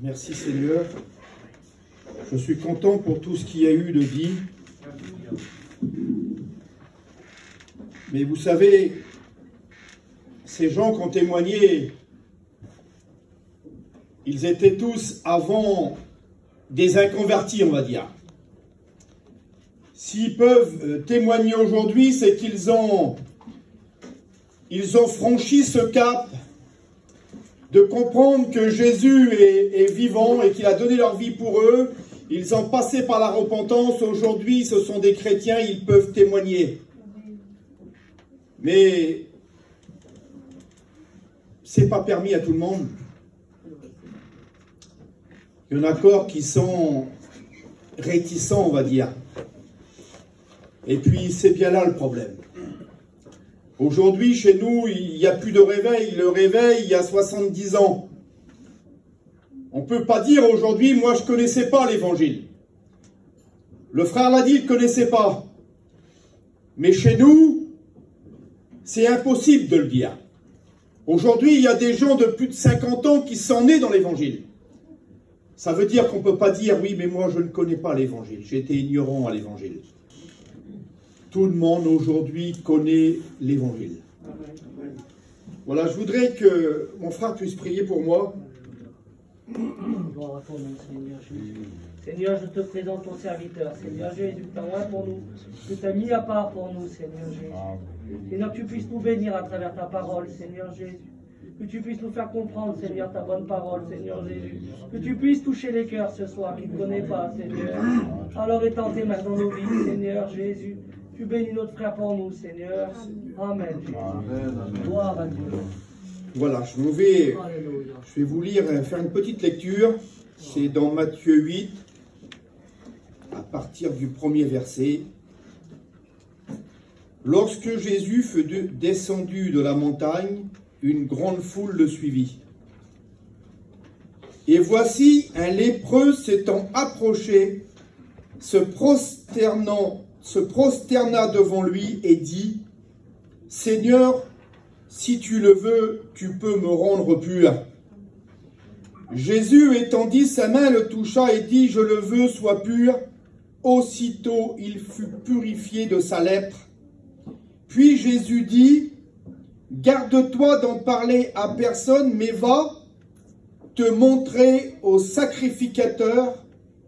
Merci Seigneur. Je suis content pour tout ce qu'il y a eu de dit. Mais vous savez, ces gens qui ont témoigné, ils étaient tous avant des inconvertis, on va dire. S'ils peuvent témoigner aujourd'hui, c'est qu'ils ont franchi ce cap de comprendre que Jésus est vivant et qu'il a donné leur vie pour eux. Ils ont passé par la repentance. Aujourd'hui, ce sont des chrétiens, ils peuvent témoigner. Mais c'est pas permis à tout le monde. Il y en a encore qui sont réticents, on va dire. Et puis, c'est bien là le problème. Aujourd'hui, chez nous, il n'y a plus de réveil. Le réveil, il y a 70 ans. On ne peut pas dire aujourd'hui, moi, je ne connaissais pas l'évangile. Le frère l'a dit, il ne connaissait pas. Mais chez nous, c'est impossible de le dire. Aujourd'hui, il y a des gens de plus de 50 ans qui sont nés dans l'évangile. Ça veut dire qu'on ne peut pas dire, oui, mais moi, je ne connais pas l'évangile. J'étais ignorant à l'évangile. Tout le monde aujourd'hui connaît l'évangile. Voilà, je voudrais que mon frère puisse prier pour moi. Gloire à ton nom, Seigneur Jésus. Seigneur, je te présente ton serviteur. Seigneur Jésus, tu as oint pour nous, que tu as mis à part pour nous, Seigneur Jésus. Seigneur, que tu puisses nous bénir à travers ta parole, Seigneur Jésus. Que tu puisses nous faire comprendre, Seigneur, ta bonne parole, Seigneur Jésus. Que tu puisses toucher les cœurs ce soir qui ne connaissent pas, Seigneur. Alors étends tes mains dans nos vies, Seigneur Jésus. Tu bénis notre frère pour nous, Seigneur. Amen. Gloire à Dieu. Voilà, je vais vous lire, faire une petite lecture. C'est dans Matthieu 8, à partir du premier verset. Lorsque Jésus fut descendu de la montagne, une grande foule le suivit. Et voici un lépreux s'étant approché, se prosterna devant lui et dit, « Seigneur, si tu le veux, tu peux me rendre pur. » Jésus étendit sa main, le toucha et dit, « Je le veux, sois pur. » Aussitôt il fut purifié de sa lèpre. Puis Jésus dit, « Garde-toi d'en parler à personne, mais va te montrer au sacrificateur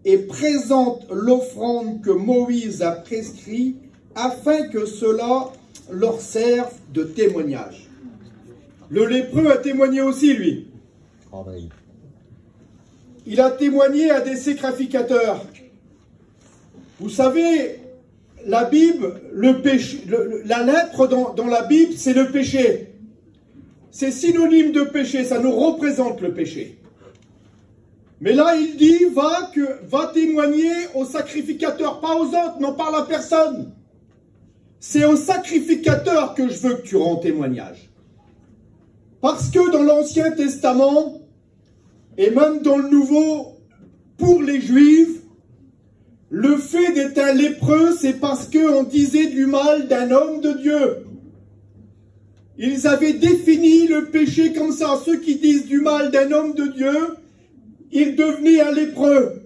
et présente l'offrande que Moïse a prescrite, afin que cela leur serve de témoignage. » Le lépreux a témoigné aussi, lui. Il a témoigné à des sacrificateurs. Vous savez, la Bible, la lèpre dans la Bible, c'est le péché. C'est synonyme de péché, ça nous représente le péché. Mais là, il dit, va témoigner aux sacrificateurs, pas aux autres, n'en parle à personne. C'est aux sacrificateurs que je veux que tu rends témoignage. Parce que dans l'Ancien Testament, et même dans le Nouveau, pour les Juifs, le fait d'être un lépreux, c'est parce qu'on disait du mal d'un homme de Dieu. Ils avaient défini le péché comme ça. Ceux qui disent du mal d'un homme de Dieu, ils devenaient un lépreux.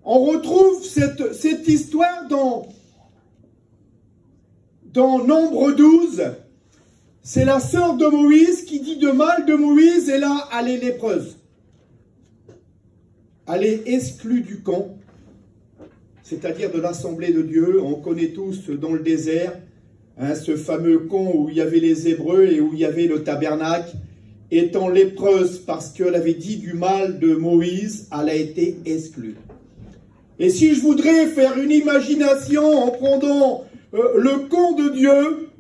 On retrouve cette histoire dans Nombre 12. C'est la sœur de Moïse qui dit de mal de Moïse, et là, elle est lépreuse. Elle est exclue du camp, c'est-à-dire de l'assemblée de Dieu. On connaît tous dans le désert, hein, ce fameux camp où il y avait les Hébreux et où il y avait le tabernacle. Étant lépreuse parce qu'elle avait dit du mal de Moïse, elle a été exclue. Et si je voudrais faire une imagination en prenant le camp de Dieu,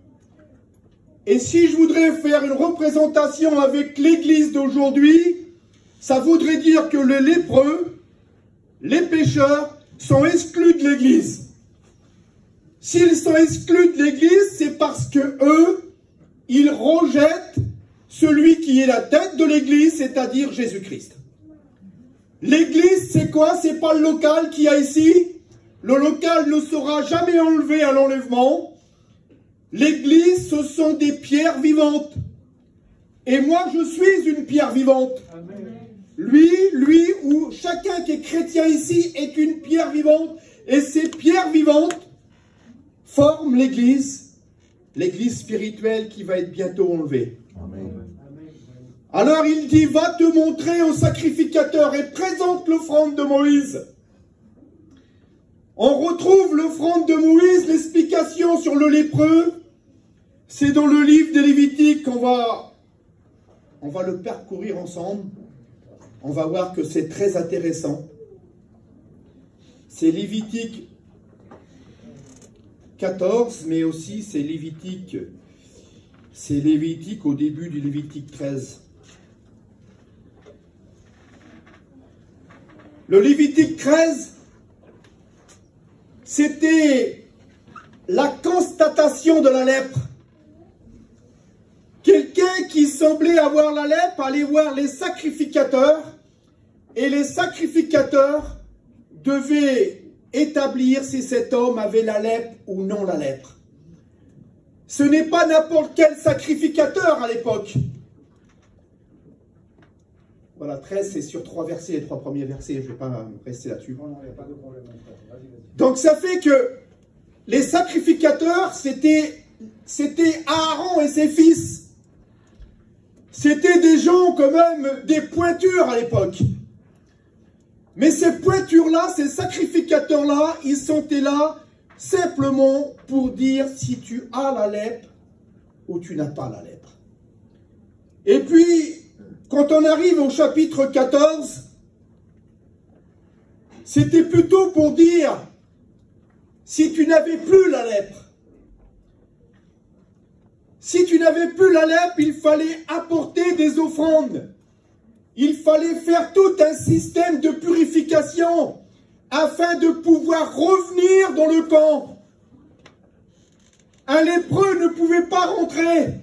et si je voudrais faire une représentation avec l'Église d'aujourd'hui, ça voudrait dire que les lépreux, les pécheurs, sont exclus de l'Église. S'ils sont exclus de l'Église, c'est parce que eux, ils rejettent celui qui est la tête de l'Église, c'est-à-dire Jésus-Christ. L'Église, c'est quoi? C'est pas le local qu'il y a ici. Le local ne sera jamais enlevé à l'enlèvement. L'Église, ce sont des pierres vivantes. Et moi, je suis une pierre vivante. Amen. Lui ou chacun qui est chrétien ici est une pierre vivante. Et ces pierres vivantes forment l'Église spirituelle qui va être bientôt enlevée. Amen. Alors il dit, va te montrer au sacrificateur et présente l'offrande de Moïse. On retrouve l'offrande de Moïse, l'explication sur le lépreux. C'est dans le livre des Lévitiques qu'on va le parcourir ensemble. On va voir que c'est très intéressant. C'est Lévitique 14, mais aussi c'est Lévitique au début du Lévitique 13. Le Lévitique 13, c'était la constatation de la lèpre. Quelqu'un qui semblait avoir la lèpre allait voir les sacrificateurs, et les sacrificateurs devaient établir si cet homme avait la lèpre ou non la lèpre. Ce n'est pas n'importe quel sacrificateur à l'époque. Voilà, 13, c'est sur 3 versets, les 3 premiers versets, je ne vais pas rester là-dessus. Non, il n'y a pas de problème. Donc ça fait que les sacrificateurs, c'était Aaron et ses fils. C'était des gens quand même, des pointures à l'époque. Mais ces pointures-là, ces sacrificateurs-là, ils sont là simplement pour dire si tu as la lèpre ou tu n'as pas la lèpre. Et puis, quand on arrive au chapitre 14, c'était plutôt pour dire si tu n'avais plus la lèpre. Si tu n'avais plus la lèpre, il fallait apporter des offrandes. Il fallait faire tout un système de purification afin de pouvoir revenir dans le camp. Un lépreux ne pouvait pas rentrer.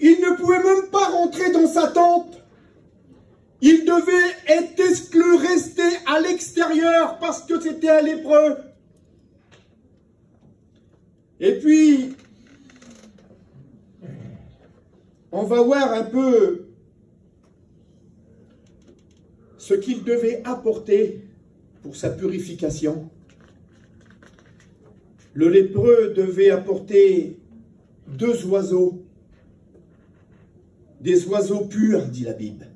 Il ne pouvait même pas rentrer dans sa tente. Il devait être exclu, rester à l'extérieur parce que c'était un lépreux. Et puis, on va voir un peu ce qu'il devait apporter pour sa purification. Le lépreux devait apporter 2 oiseaux. Des oiseaux purs, dit la Bible.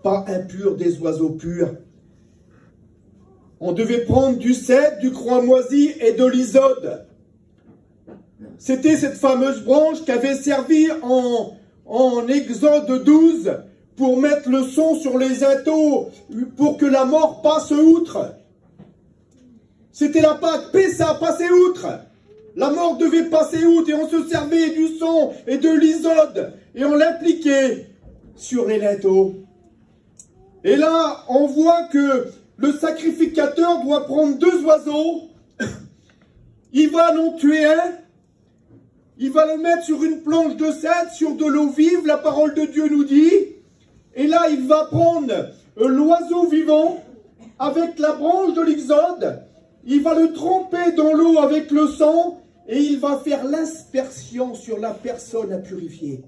Pas impurs, des oiseaux purs. On devait prendre du cèdre, du croix moisi et de l'hyssode. C'était cette fameuse branche qui avait servi en Exode 12 pour mettre le son sur les étaux pour que la mort passe outre. C'était la Pâque, Pessa, passer outre. La mort devait passer outre et on se servait du son et de l'hyssode et on l'appliquait sur les linteaux. Et là, on voit que le sacrificateur doit prendre 2 oiseaux. Il va en tuer un. Il va le mettre sur une planche de cèdre, sur de l'eau vive, la parole de Dieu nous dit. Et là, il va prendre l'oiseau vivant avec la branche de l'hyssode. Il va le tremper dans l'eau avec le sang et il va faire l'aspersion sur la personne à purifier.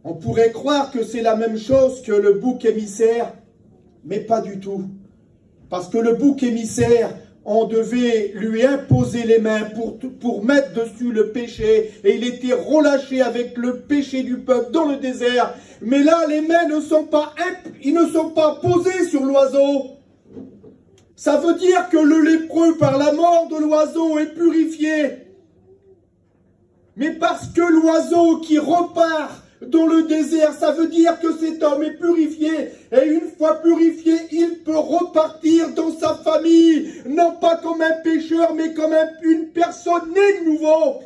On pourrait croire que c'est la même chose que le bouc émissaire, mais pas du tout. Parce que le bouc émissaire, on devait lui imposer les mains pour mettre dessus le péché, et il était relâché avec le péché du peuple dans le désert. Mais là, les mains ne sont pas posées sur l'oiseau. Ça veut dire que le lépreux, par la mort de l'oiseau, est purifié. Mais parce que l'oiseau qui repart dans le désert, ça veut dire que cet homme est purifié. Et une fois purifié, il peut repartir dans sa famille. Non pas comme un pécheur, mais comme une personne née de nouveau.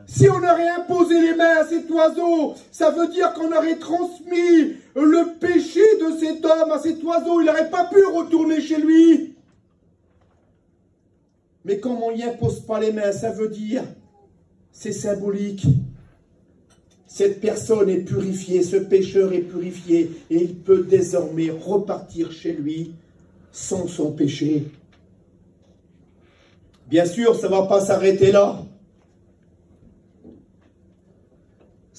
Si on aurait imposé les mains à cet oiseau, ça veut dire qu'on aurait transmis le péché de cet homme à cet oiseau. Il n'aurait pas pu retourner chez lui. Mais comme on n'y impose pas les mains, ça veut dire, c'est symbolique. Cette personne est purifiée, ce pécheur est purifié, et il peut désormais repartir chez lui sans son péché. Bien sûr, ça ne va pas s'arrêter là.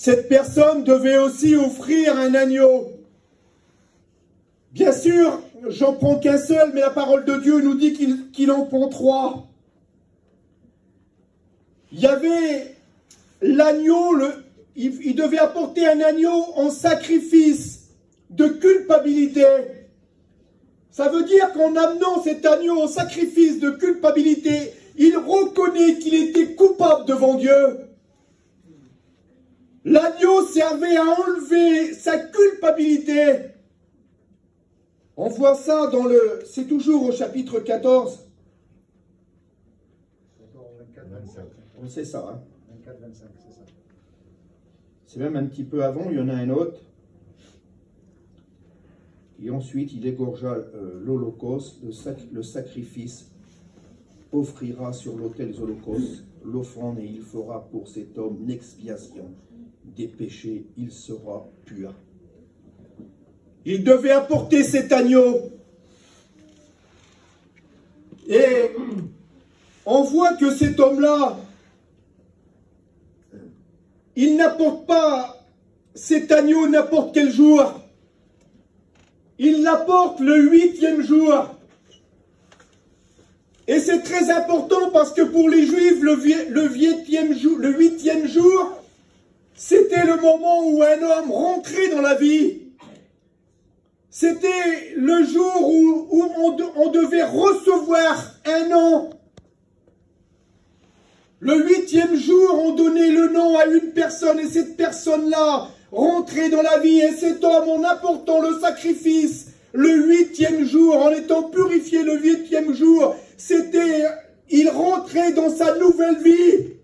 cette personne devait aussi offrir un agneau. Bien sûr, j'en prends qu'un seul, mais la parole de Dieu nous dit qu'il en prend 3. Il y avait l'agneau, il devait apporter un agneau en sacrifice de culpabilité. Ça veut dire qu'en amenant cet agneau en sacrifice de culpabilité, il reconnaît qu'il était coupable devant Dieu. L'agneau servait à enlever sa culpabilité. On voit ça dans c'est toujours au chapitre 14. 24, 25. C'est ça, hein. 24, 25, c'est ça. C'est même un petit peu avant, il y en a un autre. Et ensuite, il égorgea l'holocauste, le sacrifice, offrira sur l'autel des holocaustes l'offrande, et il fera pour cet homme l'expiation des péchés, il sera pur. Il devait apporter cet agneau. Et on voit que cet homme-là, il n'apporte pas cet agneau n'importe quel jour. Il l'apporte le 8e jour. Et c'est très important parce que pour les Juifs, le 8e jour, c'était le moment où un homme rentrait dans la vie. C'était le jour où on devait recevoir un nom. Le 8e jour, on donnait le nom à une personne et cette personne-là rentrait dans la vie. Et cet homme, en apportant le sacrifice, le 8e jour, en étant purifié le 8e jour, il rentrait dans sa nouvelle vie.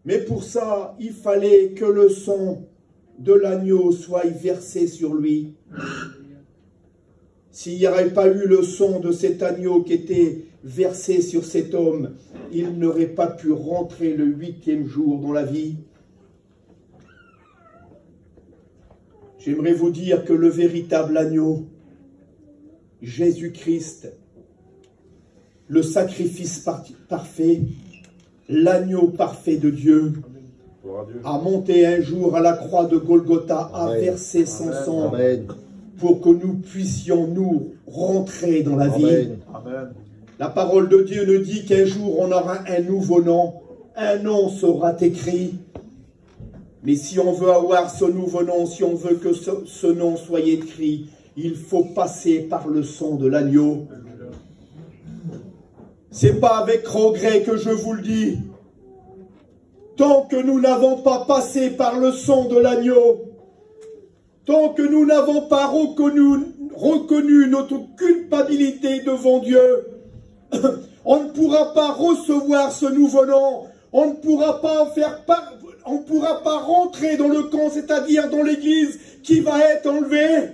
Mais pour ça, il fallait que le sang de l'agneau soit versé sur lui. S'il n'y aurait pas eu le sang de cet agneau qui était versé sur cet homme, il n'aurait pas pu rentrer le 8e jour dans la vie. J'aimerais vous dire que le véritable agneau, Jésus-Christ, le sacrifice parfait, l'agneau parfait de Dieu, a monté un jour à la croix de Golgotha, a versé son sang pour que nous puissions nous rentrer dans la vie. Amen. La parole de Dieu nous dit qu'un jour on aura un nouveau nom, un nom sera écrit. Mais si on veut avoir ce nouveau nom, si on veut que ce nom soit écrit, il faut passer par le sang de l'agneau. C'est pas avec regret que je vous le dis. Tant que nous n'avons pas passé par le sang de l'agneau, tant que nous n'avons pas reconnu notre culpabilité devant Dieu, on ne pourra pas recevoir ce nouveau nom, on ne pourra pas rentrer dans le camp, c'est-à-dire dans l'église qui va être enlevée.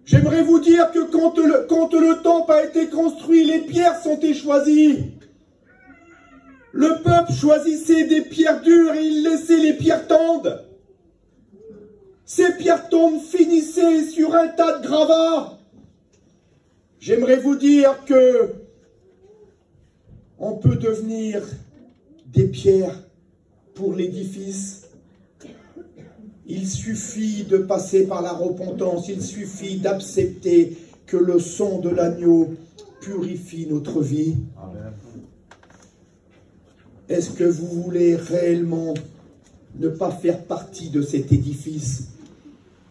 J'aimerais vous dire que quand le temple a été construit, les pierres sont choisies. Le peuple choisissait des pierres dures et il laissait les pierres tendres. Ces pierres tendres finissaient sur un tas de gravats. J'aimerais vous dire que on peut devenir des pierres pour l'édifice. Il suffit de passer par la repentance, il suffit d'accepter que le sang de l'agneau purifie notre vie. Amen. Est-ce que vous voulez réellement ne pas faire partie de cet édifice?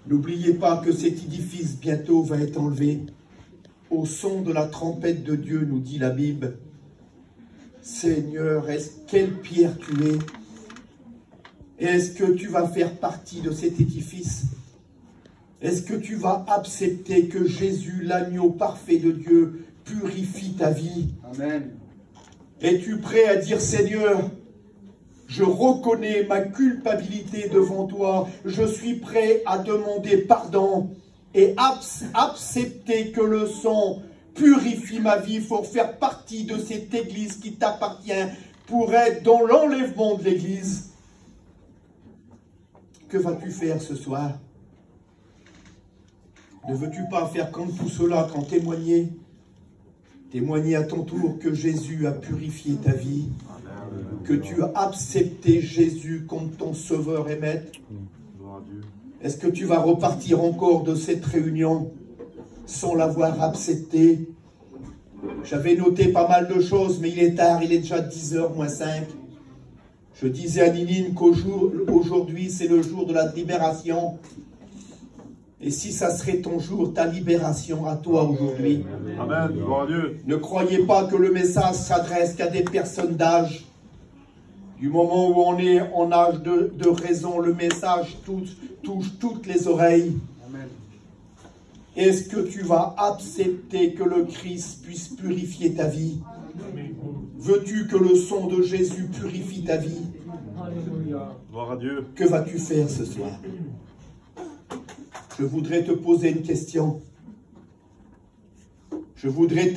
N'oubliez pas que cet édifice bientôt va être enlevé. Au son de la trompette de Dieu, nous dit la Bible. Seigneur, quelle pierre tu es? Est-ce que tu vas faire partie de cet édifice? Est-ce que tu vas accepter que Jésus, l'agneau parfait de Dieu, purifie ta vie? Amen. Es-tu prêt à dire, Seigneur, je reconnais ma culpabilité devant toi, je suis prêt à demander pardon et accepter que le sang purifie ma vie pour faire partie de cette église qui t'appartient, pour être dans l'enlèvement de l'église. Que vas-tu faire ce soir? Ne veux-tu pas faire comme tout cela, qu'en témoigner? Témoigner à ton tour que Jésus a purifié ta vie, que tu as accepté Jésus comme ton sauveur et maître. Est-ce que tu vas repartir encore de cette réunion sans l'avoir accepté? J'avais noté pas mal de choses, mais il est tard, il est déjà 10h moins 5. Je disais à Ninine qu'aujourd'hui, c'est le jour de la libération. Et si ça serait ton jour, ta libération à toi aujourd'hui. Amen. Gloire à Dieu. Ne croyez pas que le message s'adresse qu'à des personnes d'âge. Du moment où on est en âge de raison, le message touche toutes les oreilles. Est-ce que tu vas accepter que le Christ puisse purifier ta vie? Veux-tu que le sang de Jésus purifie ta vie? Alléluia. Gloire à Dieu. Que vas-tu faire ce soir? Je voudrais te poser une question. Je voudrais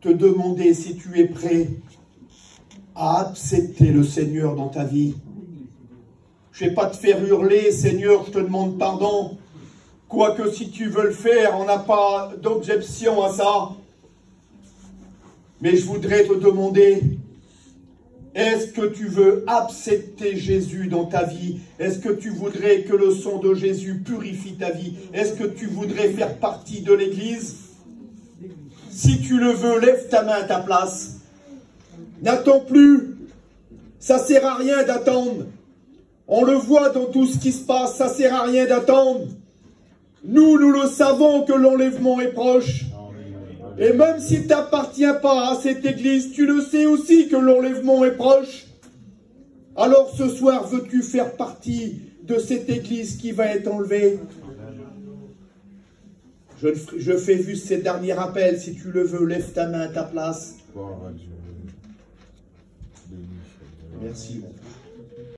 te demander si tu es prêt à accepter le Seigneur dans ta vie. Je ne vais pas te faire hurler, Seigneur, je te demande pardon. Quoique si tu veux le faire, on n'a pas d'objection à ça. Mais je voudrais te demander, est-ce que tu veux accepter Jésus dans ta vie? Est-ce que tu voudrais que le sang de Jésus purifie ta vie? Est-ce que tu voudrais faire partie de l'Église? Si tu le veux, lève ta main à ta place. N'attends plus. Ça ne sert à rien d'attendre. On le voit dans tout ce qui se passe, ça ne sert à rien d'attendre. Nous le savons que l'enlèvement est proche. Et même si tu n'appartiens pas à cette église, tu le sais aussi que l'enlèvement est proche. Alors ce soir, veux-tu faire partie de cette église qui va être enlevée? Je fais juste ces derniers rappels. Si tu le veux, lève ta main à ta place. Merci, mon frère.